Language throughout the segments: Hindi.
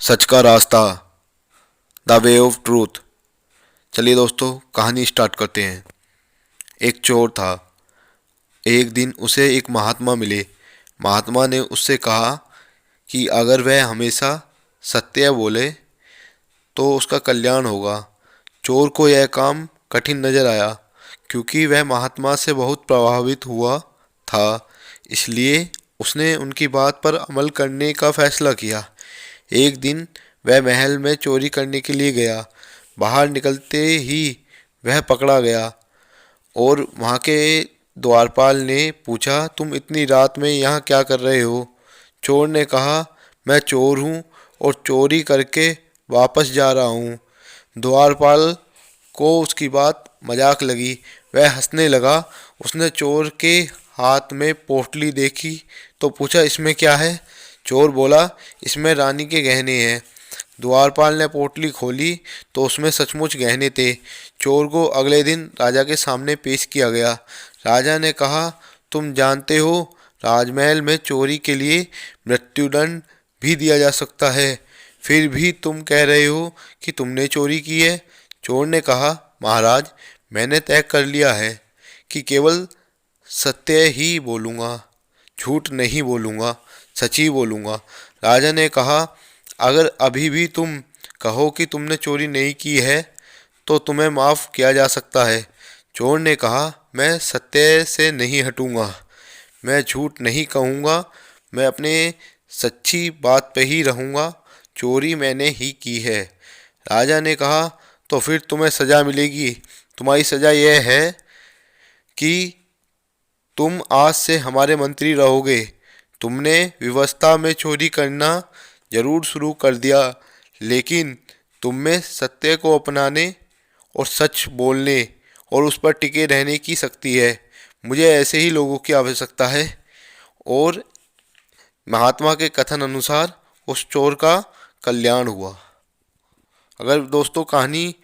सच का रास्ता, द वे ऑफ ट्रूथ। चलिए दोस्तों, कहानी स्टार्ट करते हैं। एक चोर था। एक दिन उसे एक महात्मा मिले। महात्मा ने उससे कहा कि अगर वह हमेशा सत्य बोले तो उसका कल्याण होगा। चोर को यह काम कठिन नजर आया, क्योंकि वह महात्मा से बहुत प्रभावित हुआ था। इसलिए उसने उनकी बात पर अमल करने का फैसला किया। एक दिन वह महल में चोरी करने के लिए गया। बाहर निकलते ही वह पकड़ा गया और वहाँ के द्वारपाल ने पूछा, तुम इतनी रात में यहाँ क्या कर रहे हो? चोर ने कहा, मैं चोर हूँ और चोरी करके वापस जा रहा हूँ। द्वारपाल को उसकी बात मजाक लगी। वह हंसने लगा। उसने चोर के हाथ में पोटली देखी तो पूछा, इसमें क्या है? चोर बोला, इसमें रानी के गहने हैं। द्वारपाल ने पोटली खोली तो उसमें सचमुच गहने थे। चोर को अगले दिन राजा के सामने पेश किया गया। राजा ने कहा, तुम जानते हो, राजमहल में चोरी के लिए मृत्युदंड भी दिया जा सकता है, फिर भी तुम कह रहे हो कि तुमने चोरी की है। चोर ने कहा, महाराज, मैंने तय कर लिया है कि केवल सत्य ही बोलूँगा, झूठ नहीं बोलूँगा, सच ही बोलूँगा। राजा ने कहा, अगर अभी भी तुम कहो कि तुमने चोरी नहीं की है तो तुम्हें माफ़ किया जा सकता है। चोर ने कहा, मैं सत्य से नहीं हटूँगा, मैं झूठ नहीं कहूँगा, मैं अपने सच्ची बात पे ही रहूँगा। चोरी मैंने ही की है। राजा ने कहा, तो फिर तुम्हें सज़ा मिलेगी। तुम्हारी सज़ा यह है कि तुम आज से हमारे मंत्री रहोगे। तुमने व्यवस्था में चोरी करना जरूर शुरू कर दिया, लेकिन तुम में सत्य को अपनाने और सच बोलने और उस पर टिके रहने की शक्ति है। मुझे ऐसे ही लोगों की आवश्यकता है। और महात्मा के कथन अनुसार उस चोर का कल्याण हुआ। अगर दोस्तों कहानी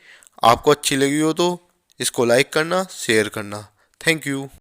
आपको अच्छी लगी हो तो इसको लाइक करना, शेयर करना। Thank you.